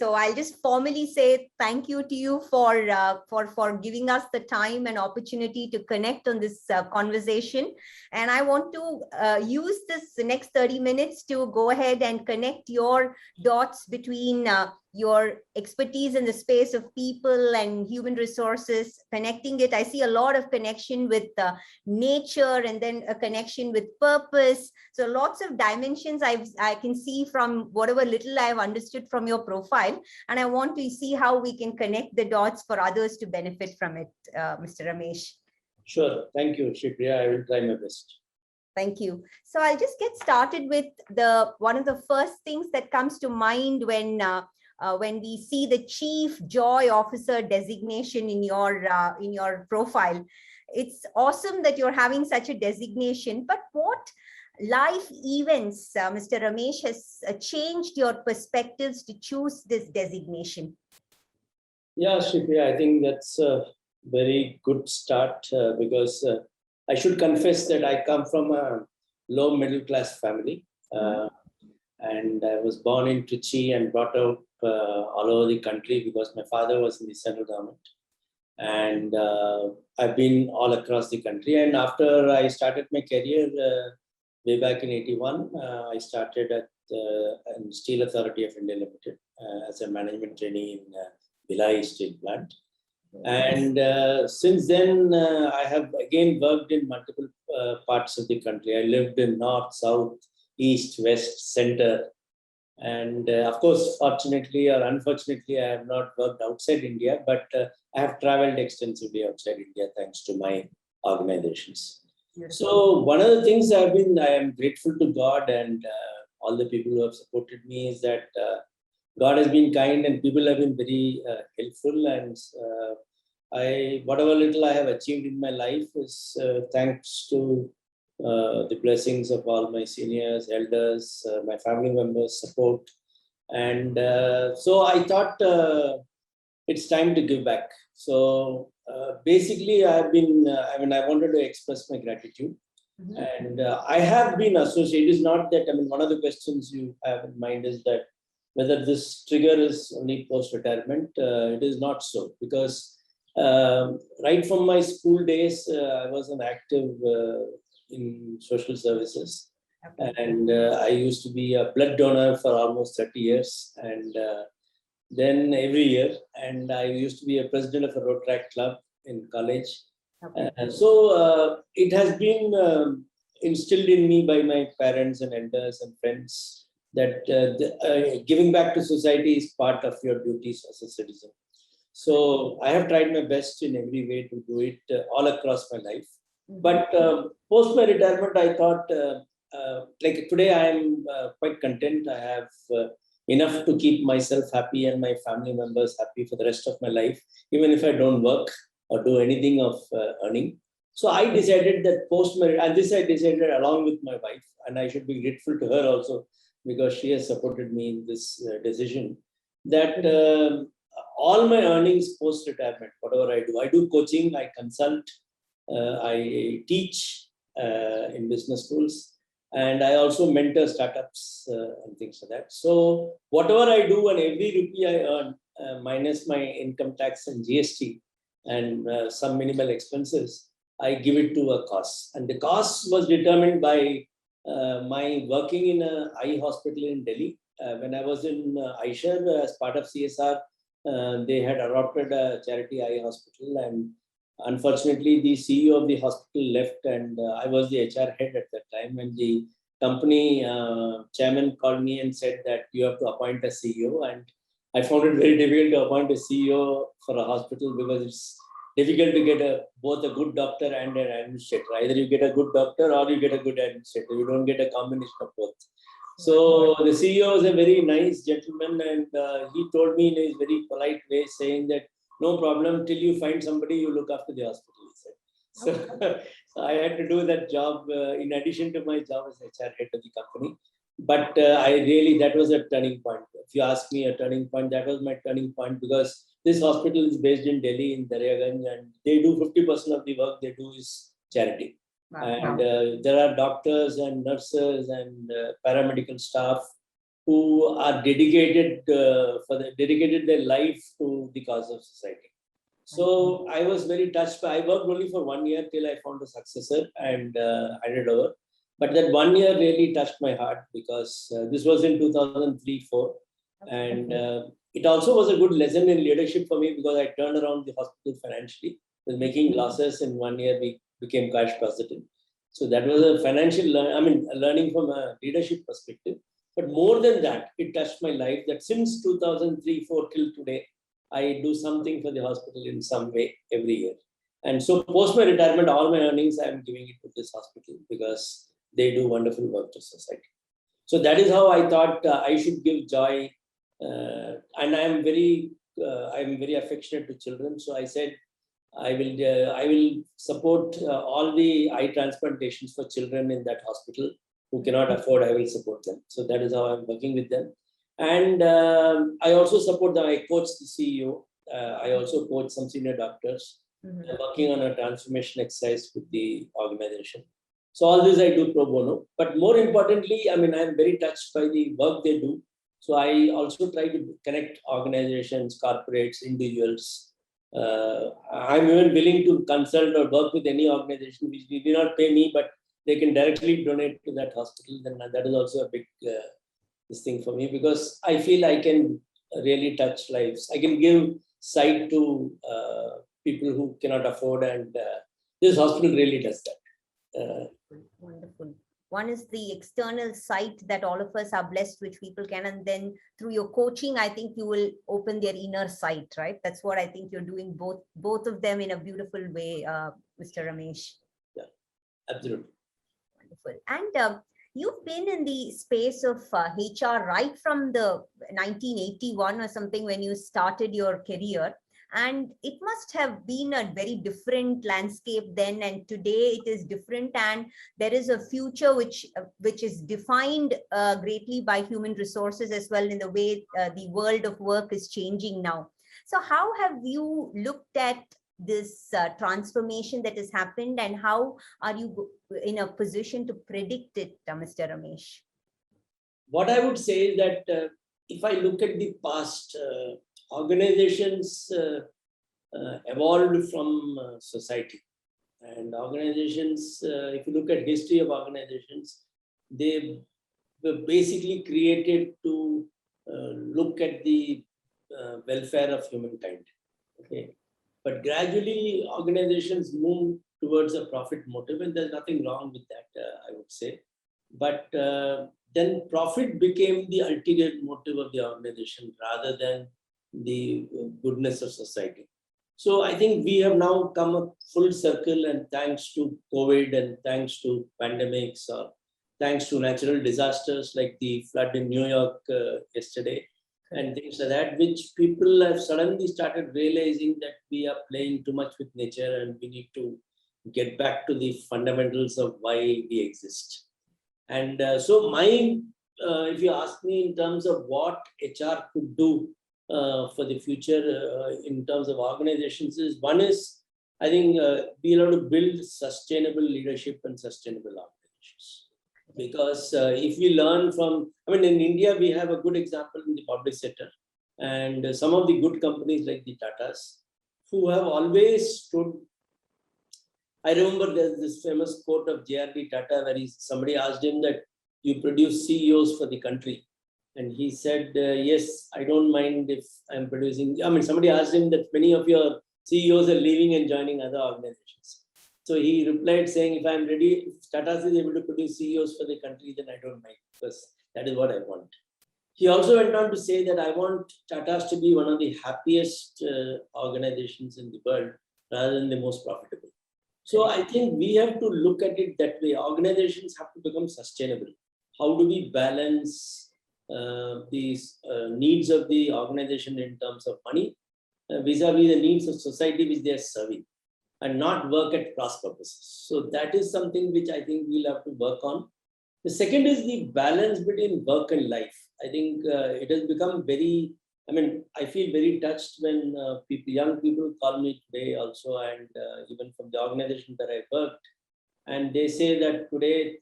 So I'll just formally say thank you to you for giving us the time and opportunity to connect on this conversation. And I want to use this next 30 minutes to go ahead and connect your dots between your expertise in the space of people and human resources, connecting it. I see a lot of connection with nature, and then a connection with purpose. So lots of dimensions I can see from whatever little I've understood from your profile. And I want to see how we can connect the dots for others to benefit from it, Mr. Ramesh. Sure. Thank you, Shripriya. I will try my best. Thank you. So I'll just get started with one of the first things that comes to mind when we see the Chief Joy Officer designation in your profile. It's awesome that you're having such a designation, but what life events, Mr. Ramesh, has changed your perspectives to choose this designation? Yeah, Shripriya, I think that's a very good start because I should confess that I come from a low middle class family. And I was born in Trichy and brought up all over the country because my father was in the central government. And I've been all across the country. And after I started my career way back in 81, I started at Steel Authority of India Limited as a management trainee in Bhilai Steel Plant. And since then, I have again worked in multiple parts of the country. I lived in North, South, East, West, Center. And of course, fortunately or unfortunately, I have not worked outside India, but I have traveled extensively outside India thanks to my organizations. So one of the things I am grateful to God and all the people who have supported me is that God has been kind and people have been very helpful. And whatever little I have achieved in my life is thanks to the blessings of all my seniors, elders, my family members' support. And so I thought it's time to give back. So basically, I wanted to express my gratitude. And I have been associated. It is not that, one of the questions you have in mind is that whether this trigger is only post-retirement. It is not so, because right from my school days, I was an active in social services. And I used to be a blood donor for almost 30 years. And then every year, and I used to be a president of a road track club in college. So it has been instilled in me by my parents and elders and friends that giving back to society is part of your duties as a citizen. So I have tried my best in every way to do it all across my life. But post my retirement, I thought, like today, I am quite content. I have enough to keep myself happy and my family members happy for the rest of my life, even if I don't work or do anything of earning. So I decided that post my, and this I decided along with my wife, and I should be grateful to her also because she has supported me in this decision, that all my earnings post retirement, whatever I do coaching, I consult, I teach in business schools, and I also mentor startups and things like that. So whatever I do and every rupee I earn, minus my income tax and GST and some minimal expenses, I give it to a cause. And the cause was determined by my working in an eye hospital in Delhi. When I was in Aishar as part of CSR, they had adopted a charity eye hospital, and unfortunately, the CEO of the hospital left, and I was the HR head at that time. And the company chairman called me and said that you have to appoint a CEO. And I found it very difficult to appoint a CEO for a hospital because it's difficult to get both a good doctor and an administrator. Either you get a good doctor or you get a good administrator. You don't get a combination of both. So the CEO is a very nice gentleman, and he told me in a very polite way, saying that no problem, till you find somebody, you look after the hospital, he said. So I had to do that job in addition to my job as HR head of the company. But that was a turning point. If you ask me a turning point, that was my turning point, because this hospital is based in Delhi, in Daryaganj, and they do 50% of the work they do is charity. Wow. And there are doctors and nurses and paramedical staff who are dedicated their life to the cause of society. So I was very touched. I worked only for 1 year till I found a successor and handed over. But that 1 year really touched my heart because this was in 2003-4. And it also was a good lesson in leadership for me because I turned around the hospital financially. With making losses in 1 year, we became cash positive. So that was a learning from a leadership perspective. But more than that, it touched my life that since 2003-4 till today, I do something for the hospital in some way every year. And so post my retirement, all my earnings, I'm giving it to this hospital because they do wonderful work to society. So that is how I thought I should give joy. And I'm very affectionate to children. So I said, I will support all the eye transplantations for children in that hospital who cannot afford. I will support them. So that is how I'm working with them. And I also support them. I coach the CEO. I also coach some senior doctors. I'm working on a transformation exercise with the organization. So all this I do pro bono. But more importantly, I'm very touched by the work they do. So I also try to connect organizations, corporates, individuals. I'm even willing to consult or work with any organization which do not pay me, but they can directly donate to that hospital. Then that is also a big this thing for me because I feel I can really touch lives. I can give sight to people who cannot afford, and this hospital really does that. Wonderful. One is the external sight that all of us are blessed, which people can, and then through your coaching, I think you will open their inner sight, right? That's what I think you're doing, both of them in a beautiful way, Mr. Ramesh. Yeah, absolutely. Wonderful. And you've been in the space of HR right from the 1981 or something when you started your career. And it must have been a very different landscape then, and today it is different, and there is a future which is defined greatly by human resources as well, in the way the world of work is changing now. So how have you looked at this transformation that has happened, and how are you in a position to predict it, Mr. Ramesh? What I would say is that if I look at the past, organizations evolved from society, and organizations, if you look at history of organizations, they were basically created to look at the welfare of humankind. Okay, but gradually organizations move towards a profit motive, and there's nothing wrong with that, I would say. But then profit became the ulterior motive of the organization rather than the goodness of society. So I think we have now come a full circle, and thanks to COVID and thanks to pandemics or thanks to natural disasters like the flood in New York yesterday and things like that, which people have suddenly started realizing that we are playing too much with nature and we need to get back to the fundamentals of why we exist. And so if you ask me in terms of what HR could do for the future in terms of organizations, is one is, I think we have to build sustainable leadership and sustainable organizations. Because if we learn from, in India, we have a good example in the public sector, and some of the good companies like the Tatas, who have always stood. I remember there's this famous quote of J.R.D. Tata where somebody asked him that you produce CEOs for the country. And he said, yes, I don't mind if I'm producing. Somebody asked him that many of your CEOs are leaving and joining other organizations. So he replied saying, if I'm ready, if Tata is able to produce CEOs for the country, then I don't mind, because that is what I want. He also went on to say that I want Tata's to be one of the happiest organizations in the world rather than the most profitable. So I think we have to look at it that way. Organizations have to become sustainable. How do we balance these needs of the organization in terms of money vis-a-vis the needs of society which they are serving, and not work at cross purposes? So that is something which I think we'll have to work on. The second is the balance between work and life. I think it has become very, I feel very touched when young people call me today also, and even from the organization that I worked, and they say that today,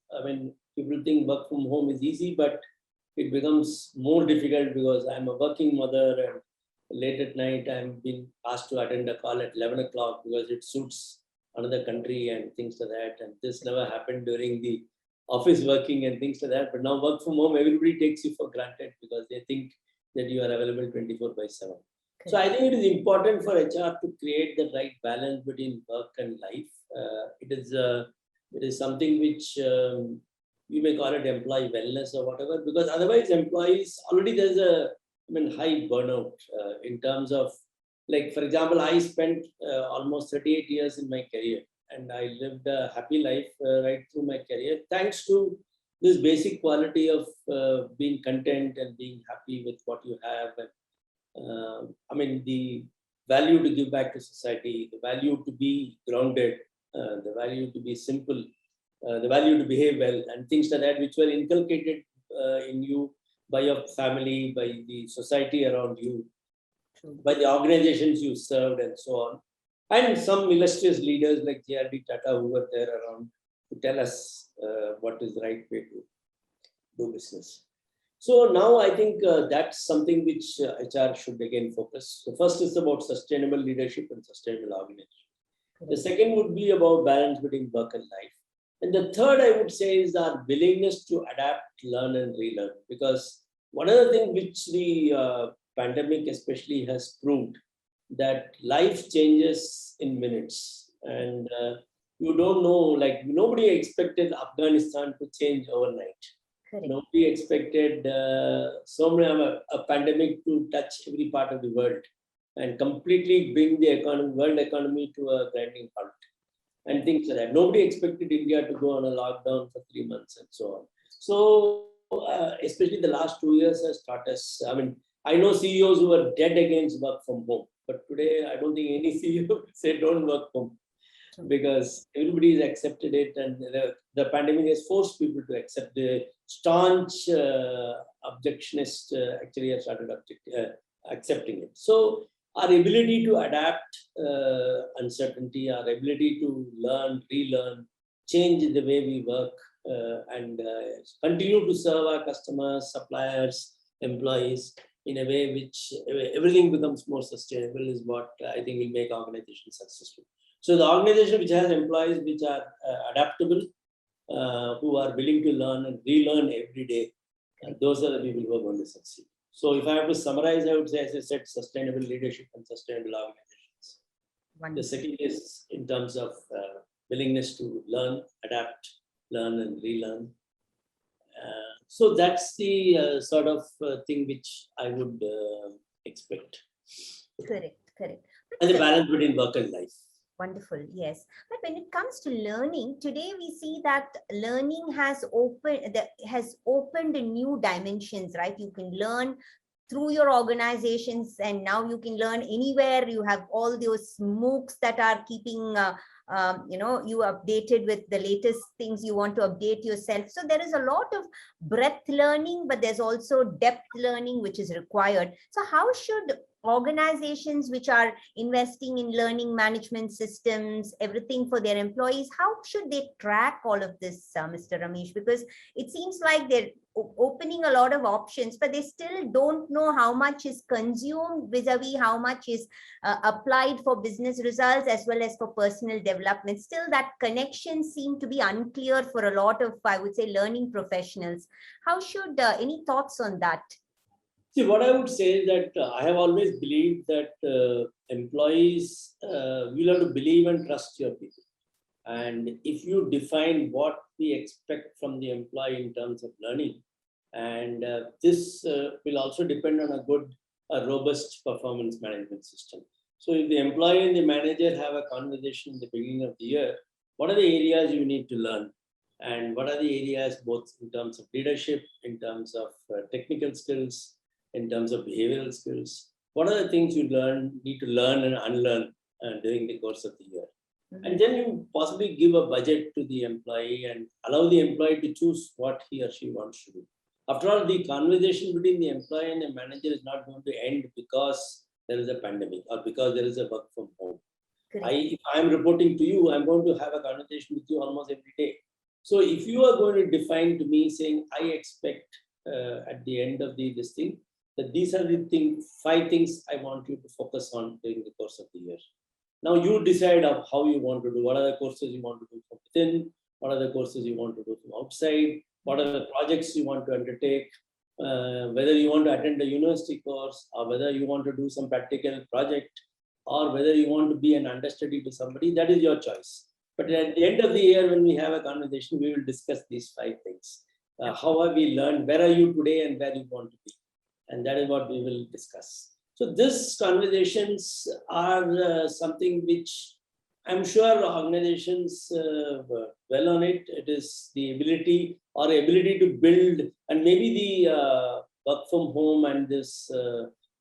people think work from home is easy, but it becomes more difficult because I'm a working mother and late at night I'm being asked to attend a call at 11 o'clock because it suits another country and things like that. And this never happened during the office working and things like that. But now work from home, everybody takes you for granted because they think that you are available 24/7. So I think it is important for HR to create the right balance between work and life. It is something which you may call it employee wellness or whatever, because otherwise employees already there's a high burnout in terms of, like, for example, I spent almost 38 years in my career and I lived a happy life right through my career, thanks to this basic quality of being content and being happy with what you have. And, the value to give back to society, the value to be grounded, the value to be simple, the value to behave well, and things like that, which were inculcated in you by your family, by the society around you, by the organizations you served, and so on. And some illustrious leaders like J.R.D. Tata who were there around to tell us what is the right way to do business. So now I think that's something which HR should again focus. The first is about sustainable leadership and sustainable organization. The second would be about balance between work and life. And the third, I would say, is our willingness to adapt, learn, and relearn. Because one of the things which the pandemic especially has proved, that life changes in minutes. And you don't know, like nobody expected Afghanistan to change overnight. Correct. Nobody expected a pandemic to touch every part of the world and completely bring the world economy to a grinding halt and things like that. Nobody expected India to go on a lockdown for 3 months and so on. So especially the last 2 years has taught us. I know CEOs who are dead against work from home, but today I don't think any CEO would say don't work from home, because everybody has accepted it, and the pandemic has forced people to accept. The staunch objectionists actually have started accepting it. So our ability to adapt uncertainty, our ability to learn, relearn, change the way we work, and continue to serve our customers, suppliers, employees in a way which everything becomes more sustainable is what I think will make organizations successful. So the organization which has employees which are adaptable, who are willing to learn and relearn every day, those are the people who are going to succeed. So if I have to summarize, I would say, as I said, sustainable leadership and sustainable organizations. Wonderful. The second is in terms of willingness to learn, adapt, learn, and relearn. So that's the sort of thing which I would expect. Correct. And the balance between work and life. Wonderful. Yes. But when it comes to learning, today we see that learning has opened new dimensions, right? You can learn through your organizations, and now you can learn anywhere. You have all those MOOCs that are keeping you updated with the latest things you want to update yourself. So there is a lot of breadth learning, but there's also depth learning which is required. So how should organizations which are investing in learning management systems, everything for their employees, how should they track all of this, Mr. Ramesh? Because it seems like they're opening a lot of options, but they still don't know how much is consumed vis-a-vis how much is applied for business results as well as for personal development. Still, that connection seems to be unclear for a lot of, I would say, learning professionals. How should, any thoughts on that? See, what I would say is that I have always believed that employees, will have to believe and trust your people. And if you define what we expect from the employee in terms of learning, and this will also depend on a good, robust performance management system. So if the employee and the manager have a conversation in the beginning of the year, what are the areas you need to learn? And what are the areas both in terms of leadership, in terms of technical skills, in terms of behavioral skills? What are the things you need to learn and unlearn during the course of the year? Mm-hmm. And then you possibly give a budget to the employee and allow the employee to choose what he or she wants to do. After all, the conversation between the employee and the manager is not going to end because there is a pandemic or because there is a work from home. If I am reporting to you, I'm going to have a conversation with you almost every day. So if you are going to define to me saying, I expect at the end of this thing, that these are the 5 things I want you to focus on during the course of the year. Now you decide of how you want to do. What are the courses you want to do from within? What are the courses you want to do from outside? What are the projects you want to undertake? Whether you want to attend a university course, or whether you want to do some practical project, or whether you want to be an understudy to somebody, that is your choice. But at the end of the year, when we have a conversation, we will discuss these 5 things. How have we learned? Where are you today and where you want to be? And that is what we will discuss. So these conversations are something which I'm sure organizations well on it. It is the ability to build, and maybe the work from home and this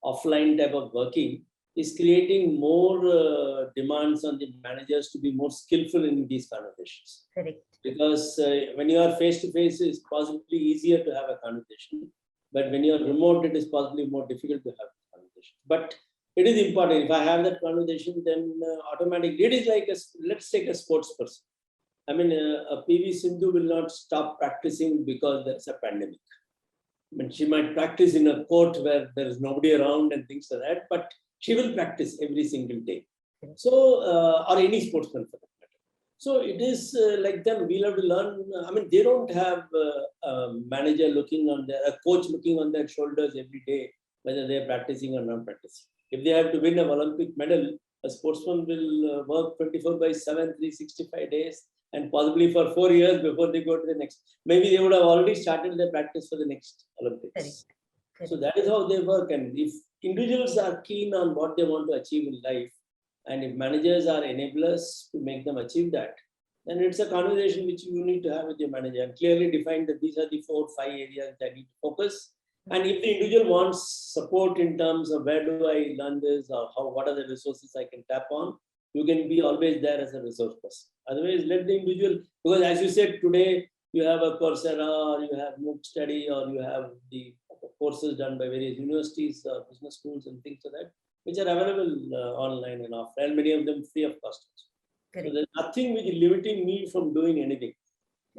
offline type of working is creating more demands on the managers to be more skillful in these conversations. Correct. Because when you are face to face, it's possibly easier to have a conversation. But when you're remote, it is possibly more difficult to have a conversation. But it is important. If I have that conversation, then automatically it is like let's take a sports person. I mean, a PV Sindhu will not stop practicing because there's a pandemic. I mean, she might practice in a court where there is nobody around and things like that, but she will practice every single day. So, or any sportsman for that matter. So it is like them. We'll have to learn. I mean, they don't have a manager looking on a coach looking on their shoulders every day, whether they're practicing or not practicing. If they have to win an Olympic medal, a sportsman will work 24/7, 365 days, and possibly for 4 years before they go to the next. Maybe they would have already started their practice for the next Olympics. Correct. So that is how they work. And if individuals are keen on what they want to achieve in life, and if managers are enablers to make them achieve that, then it's a conversation which you need to have with your manager and clearly define that these are the 4-5 areas that need to focus. And if the individual wants support in terms of where do I learn this, or what are the resources I can tap on, you can be always there as a resource person. Otherwise, let the individual, because as you said, today you have a Coursera, or you have MOOC study, or you have the courses done by various universities, business schools and things like that, which are available online and offline, many of them free of cost. So there's nothing which is limiting me from doing anything.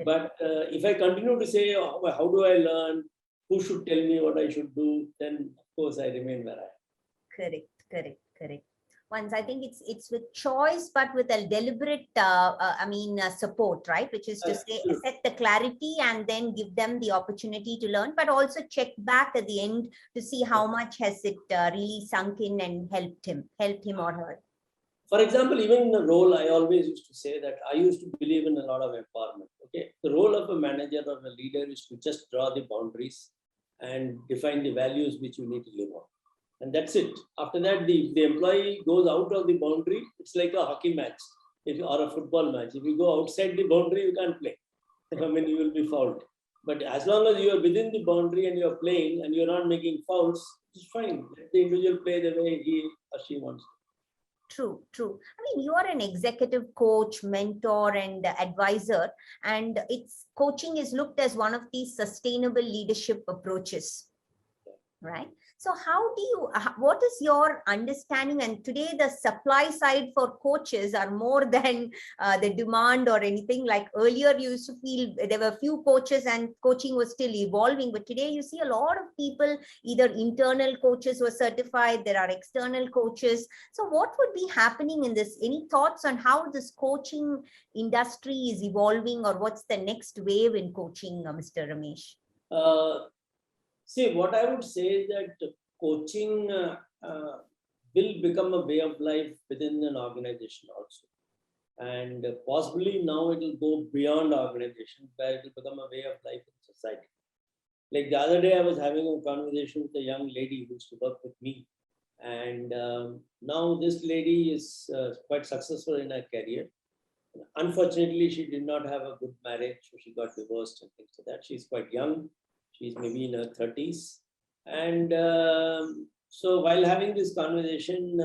But if I continue to say, how do I learn? Who should tell me what I should do? Then, of course, I remain where I am. Correct. Once I think it's with choice, but with a deliberate, support, right? Which is to say, set the clarity and then give them the opportunity to learn, but also check back at the end to see how much has it really sunk in and helped him or her. For example, even in the role, I always used to say that I used to believe in a lot of empowerment. Okay, the role of a manager or a leader is to just draw the boundaries and define the values which you need to live on. And that's it. After that, the employee goes out of the boundary. It's like a hockey match or a football match. If you go outside the boundary, you can't play. I mean, you will be fouled. But as long as you are within the boundary and you are playing and you're not making fouls, it's fine. Let the individual play the way he or she wants to. True. I mean, you are an executive coach, mentor, and advisor, and coaching is looked as one of these sustainable leadership approaches, right? So what is your understanding? And today the supply side for coaches are more than the demand or anything. Like earlier you used to feel there were few coaches and coaching was still evolving, but today you see a lot of people, either internal coaches who are certified, there are external coaches. So what would be happening in this? Any thoughts on how this coaching industry is evolving, or what's the next wave in coaching, Mr. Ramesh? See, what I would say is that coaching will become a way of life within an organization also. And possibly now it will go beyond organization, where it will become a way of life in society. Like the other day, I was having a conversation with a young lady who used to work with me. And now this lady is quite successful in her career. Unfortunately, she did not have a good marriage, so she got divorced and things like that. She's quite young. She's maybe in her 30s. And so while having this conversation,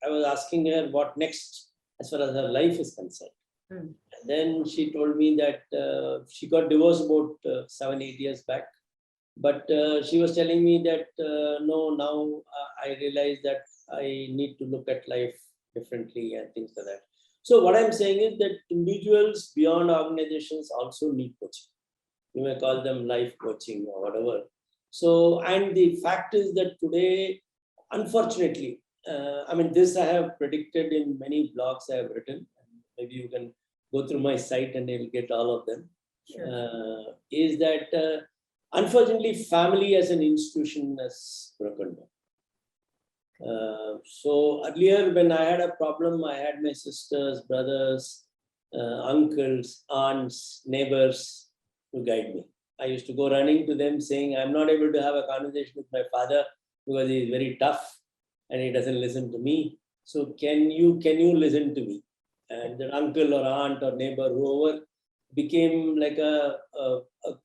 I was asking her what next as far as her life is concerned. And then she told me that she got divorced about 7-8 years back. But she was telling me that, no, now I realize that I need to look at life differently and things like that. So what I'm saying is that individuals beyond organizations also need coaching. You may call them life coaching or whatever. So, and the fact is that today, unfortunately, I mean, this I have predicted in many blogs I have written. Maybe you can go through my site and you'll get all of them. Sure. Is that unfortunately, family as an institution has broken down. So earlier, when I had a problem, I had my sisters, brothers, uncles, aunts, neighbors to guide me. I used to go running to them saying, I'm not able to have a conversation with my father because he is very tough and he doesn't listen to me. So can you listen to me? And the uncle or aunt or neighbor, whoever, became like a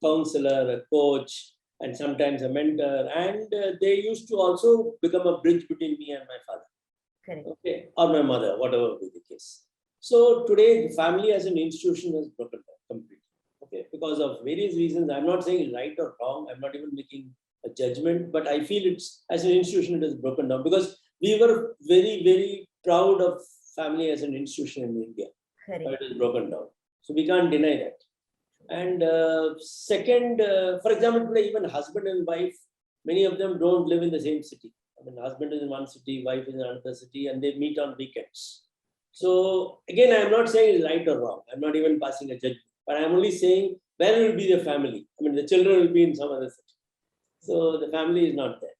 counselor, a coach, and sometimes a mentor. And they used to also become a bridge between me and my father. Correct. Okay, or my mother, whatever be the case. So today, the family as an institution has broken down completely. Okay, because of various reasons. I'm not saying right or wrong. I'm not even making a judgment, but I feel it's as an institution it has broken down because we were very, very proud of family as an institution in India. Correct. But it is broken down. So we can't deny that. And second, for example, today even husband and wife, many of them don't live in the same city. I mean, husband is in one city, wife is in another city, and they meet on weekends. So again, I'm not saying it's right or wrong. I'm not even passing a judgment, but I'm only saying where will be the family. I mean, the children will be in some other city. So the family is not there.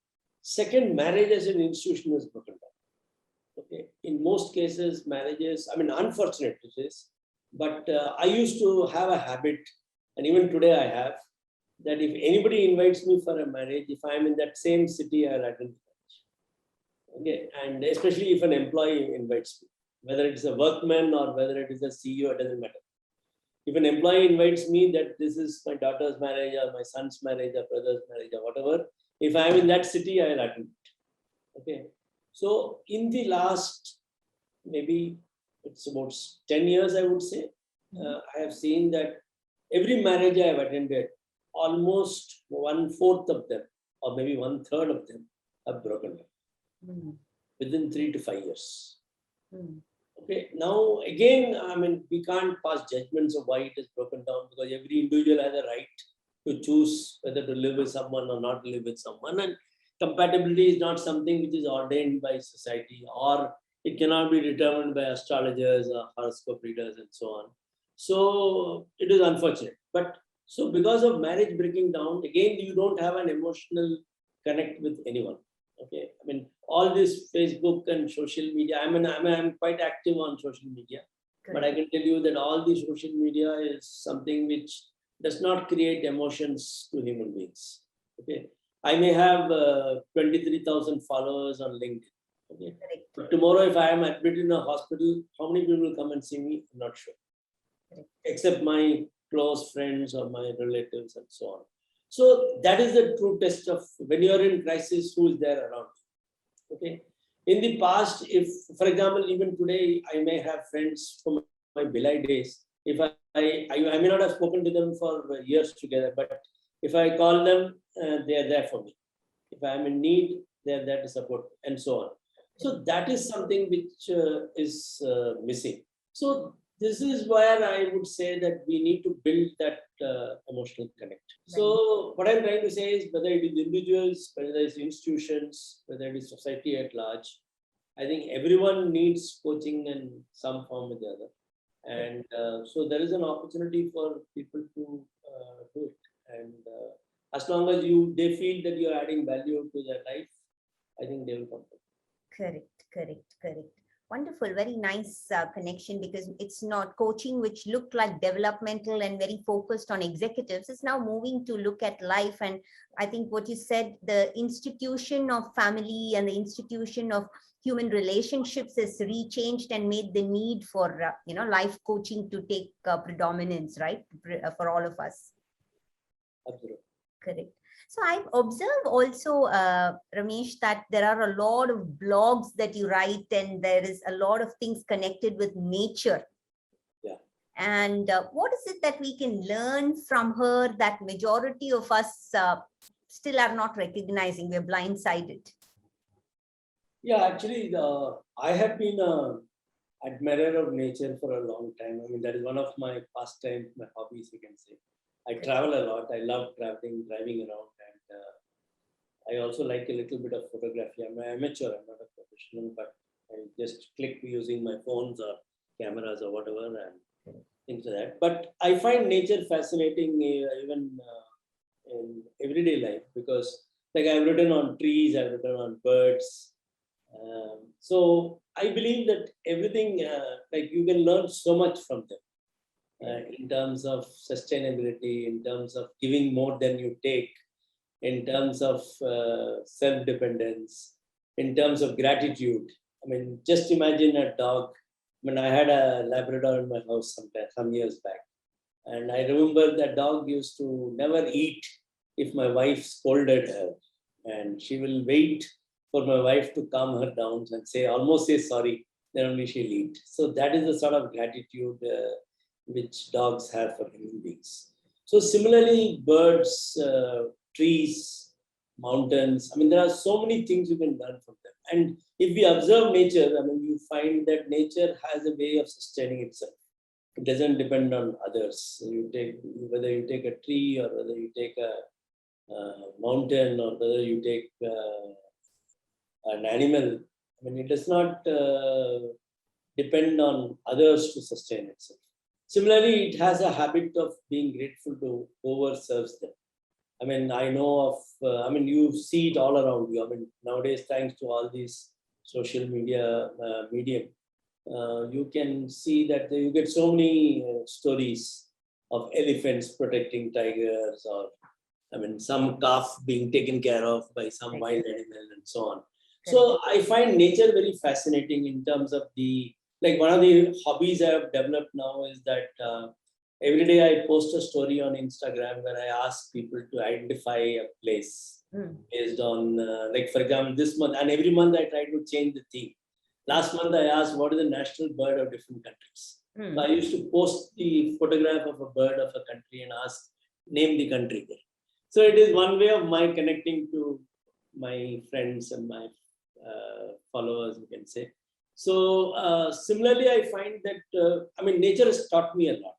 Second, marriage as an institution is broken down. Okay, in most cases, marriages, I mean, unfortunate it is, but I used to have a habit, and even today I have, that if anybody invites me for a marriage, if I'm in that same city, I'll attend the marriage. Okay, and especially if an employee invites me, whether it's a workman or whether it is a CEO, it doesn't matter. If an employee invites me that this is my daughter's marriage or my son's marriage or brother's marriage or whatever, if I'm in that city, I'll attend it. Okay. So in the last, maybe it's about 10 years, I would say, I have seen that every marriage I have attended, almost 1/4 of them, or maybe 1/3 of them, have broken down within 3 to 5 years. Okay, now again, I mean, we can't pass judgments of why it is broken down because every individual has a right to choose whether to live with someone or not live with someone. And compatibility is not something which is ordained by society, or it cannot be determined by astrologers or horoscope readers and so on. So it is unfortunate. But so because of marriage breaking down, again, you don't have an emotional connect with anyone. Okay, I mean, all this Facebook and social media. I'm quite active on social media, but I can tell you that all the social media is something which does not create emotions to human beings. Okay, I may have 23,000 followers on LinkedIn. Okay, but tomorrow if I am admitted in a hospital, how many people will come and see me? I'm not sure, except my close friends or my relatives and so on. So that is the true test of when you are in crisis, who is there around. Okay. In the past, if, for example, even today, I may have friends from my Billai days. If I may not have spoken to them for years together, but if I call them, they are there for me. If I am in need, they are there to support me, and so on. So that is something which is missing. So this is where I would say that we need to build that emotional connect. So what I'm trying to say is whether it is individuals, whether it is institutions, whether it is society at large, I think everyone needs coaching in some form or the other. And so there is an opportunity for people to do it. And as long as they feel that you're adding value to their life, I think they will come. Correct. Wonderful, very nice connection, because it's not coaching, which looked like developmental and very focused on executives. It's now moving to look at life. And I think what you said, the institution of family and the institution of human relationships is rechanged and made the need for, life coaching to take predominance, right? For all of us. Absolutely. Correct. So I've observed also, Ramesh, that there are a lot of blogs that you write, and there is a lot of things connected with nature. Yeah. And what is it that we can learn from her that majority of us still are not recognizing? We're blindsided. Yeah, actually, I have been an admirer of nature for a long time. I mean, that is one of my pastimes, my hobbies, you can say. I travel a lot. I love traveling, driving around, and I also like a little bit of photography. I'm an amateur. I'm not a professional, but I just click using my phones or cameras or whatever and things like that. But I find nature fascinating even in everyday life because, like, I've written on trees, I've written on birds. So I believe that everything, like, you can learn so much from them in terms of sustainability, in terms of giving more than you take, in terms of self-dependence, in terms of gratitude. I mean, just imagine a dog. I mean, I had a Labrador in my house some years back. And I remember that dog used to never eat if my wife scolded her. And she will wait for my wife to calm her down and almost say sorry, then only she'll eat. So that is the sort of gratitude which dogs have for human beings. So similarly, birds, trees, mountains, I mean, there are so many things you can learn from them. And if we observe nature, I mean, you find that nature has a way of sustaining itself. It doesn't depend on others. Whether you take a tree or whether you take a mountain or whether you take an animal. I mean, it does not depend on others to sustain itself. Similarly, it has a habit of being grateful to whoever serves them. I mean, I know of, I mean, you see it all around you. I mean, nowadays, thanks to all these social media medium, you can see that you get so many stories of elephants protecting tigers, or I mean, some calf being taken care of by some wild animal and so on. So I find nature very fascinating in terms of like one of the hobbies I have developed now is that every day I post a story on Instagram where I ask people to identify a place based on, like, for example, this month, and every month I try to change the theme. Last month I asked what is the national bird of different countries. So I used to post the photograph of a bird of a country and ask, name the country there. So it is one way of my connecting to my friends and my followers, you can say. So similarly, I find that, I mean, nature has taught me a lot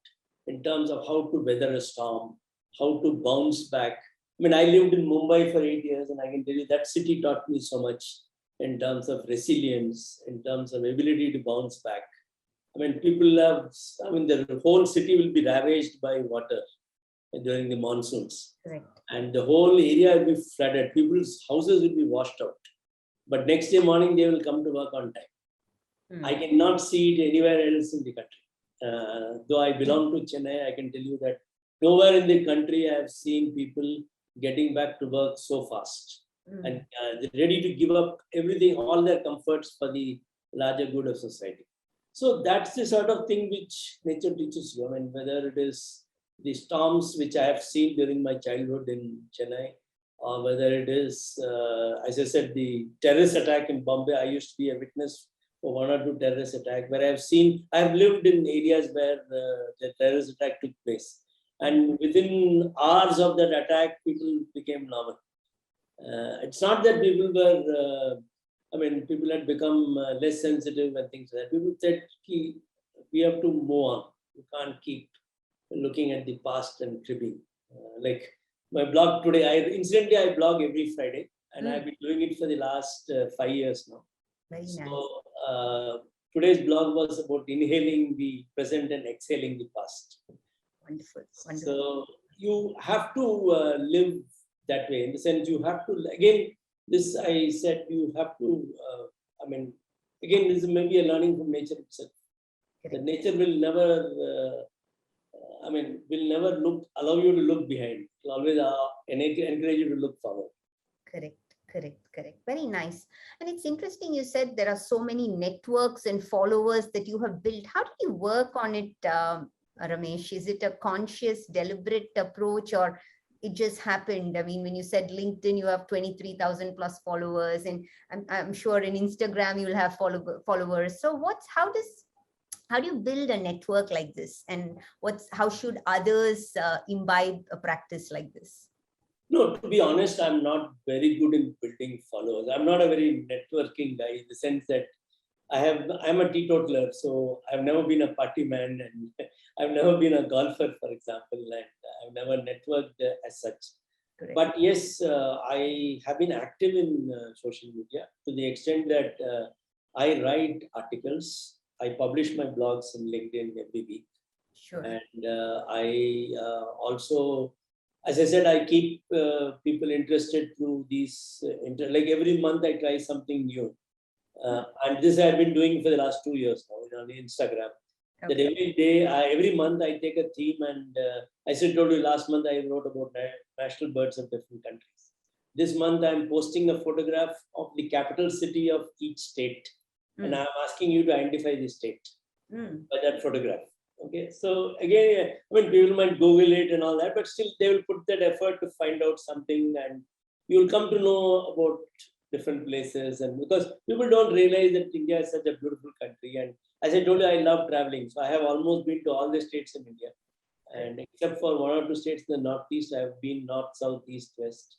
in terms of how to weather a storm, how to bounce back. I mean, I lived in Mumbai for 8 years, and I can tell you that city taught me so much in terms of resilience, in terms of ability to bounce back. I mean, the whole city will be ravaged by water during the monsoons. Correct. And the whole area will be flooded. People's houses will be washed out. But next day morning, they will come to work on time. I cannot see it anywhere else in the country. Though I belong to Chennai, I can tell you that nowhere in the country I have seen people getting back to work so fast and ready to give up everything, all their comforts for the larger good of society. So that's the sort of thing which nature teaches you. I mean, whether it is the storms which I have seen during my childhood in Chennai, or whether it is, as I said, the terrorist attack in Bombay. I used to be a witness for 1 or 2 terrorist attacks, where I have lived in areas where the terrorist attack took place. And within hours of that attack, people became normal. It's not that people were, people had become less sensitive and things like that. People said, we have to move on. You can't keep looking at the past and cribbing. Like my blog today, I blog every Friday, and I've been doing it for the last 5 years now. Very nice. So today's blog was about inhaling the present and exhaling the past. Wonderful. Wonderful. So you have to live that way, in the sense you have to, again, this I said, you have to, again, this is maybe a learning from nature itself. The nature will never, will never allow you to look behind. It will always encourage you to look forward. Correct. Very nice. And it's interesting, you said there are so many networks and followers that you have built. How do you work on it, Ramesh? Is it a conscious, deliberate approach, or it just happened? I mean, when you said LinkedIn, you have 23,000 plus followers, and I'm sure in Instagram you'll have followers. So how do you build a network like this, and how should others imbibe a practice like this? No, to be honest, I'm not very good in building followers. I'm not a very networking guy, in the sense that I'm a teetotaler, so I've never been a party man, and I've never been a golfer, for example, and I've never networked as such. Correct. But yes, I have been active in social media to the extent that I write articles. I publish my blogs in LinkedIn every week. Sure. And I also, as I said, I keep people interested through these, like every month I try something new. And this I've been doing for the last 2 years now on Instagram. Okay. That every day, every month I take a theme, and I said, told you last month I wrote about national birds of different countries. This month I'm posting a photograph of the capital city of each state, and I'm asking you to identify the state by that photograph. Okay, so again, I mean, people might Google it and all that, but still they will put that effort to find out something, and you will come to know about different places. And because people don't realize that India is such a beautiful country, and as I told you, I love traveling, so I have almost been to all the states in India, and except for 1 or 2 states in the northeast, I have been north, south, east, west.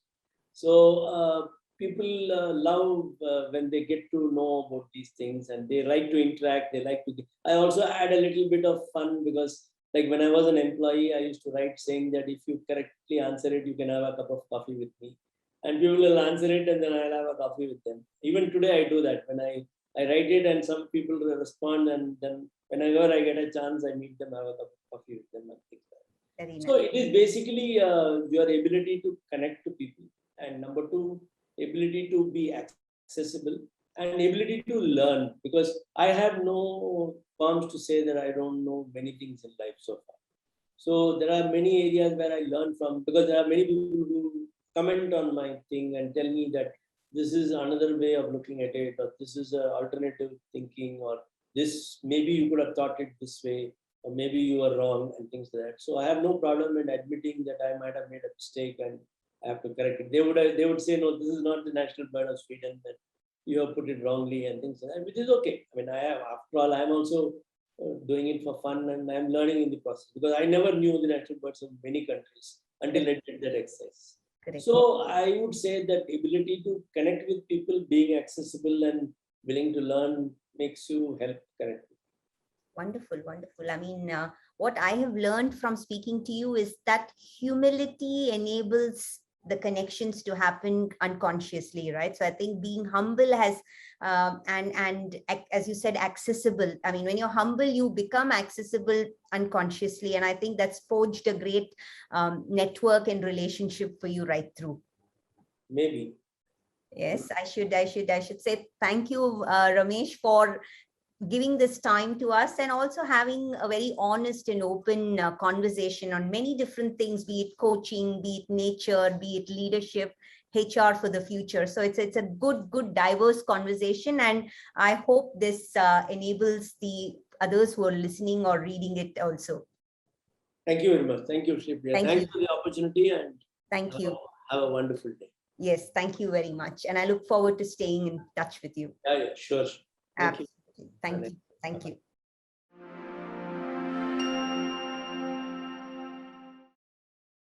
So people love when they get to know about these things, and they like to interact. They like to. I also add a little bit of fun, because, like, when I was an employee, I used to write saying that if you correctly answer it, you can have a cup of coffee with me, and people will answer it, and then I'll have a coffee with them. Even today, I do that when I write it, and some people respond, and then whenever I get a chance, I meet them, have a cup of coffee with them, and things like that. Very So nice. it is basically your ability to connect to people, and number 2, ability to be accessible, and ability to learn, because I have no qualms to say that I don't know many things in life so far. So there are many areas where I learn from, because there are many people who comment on my thing and tell me that this is another way of looking at it, or this is an alternative thinking, or this maybe you could have thought it this way, or maybe you are wrong, and things like that. So I have no problem in admitting that I might have made a mistake, and I have to correct it. They would say, no, this is not the national bird of Sweden, that you have put it wrongly, and things like that, which is okay. I mean, I have, after all, I'm also doing it for fun, and I'm learning in the process, because I never knew the national birds of many countries until I did that exercise. Correct. So I would say that ability to connect with people, being accessible and willing to learn, makes you help connect. Wonderful, wonderful. I mean, what I have learned from speaking to you is that humility enables the connections to happen unconsciously, right? So I think being humble has, and as you said, accessible. I mean, when you're humble, you become accessible unconsciously, and I think that's forged a great network and relationship for you right through. Maybe. Yes, I should say thank you, Ramesh, for giving this time to us, and also having a very honest and open conversation on many different things, be it coaching, be it nature, be it leadership, HR for the future. So it's a good diverse conversation, and I hope this enables the others who are listening or reading it also. Thank you very much. Thank you, Hrishti. Thanks for the opportunity, and thank you. Have a wonderful day. Yes, thank you very much, and I look forward to staying in touch with you. Yeah, sure. Thank you. Absolutely. Thank you. Thank you.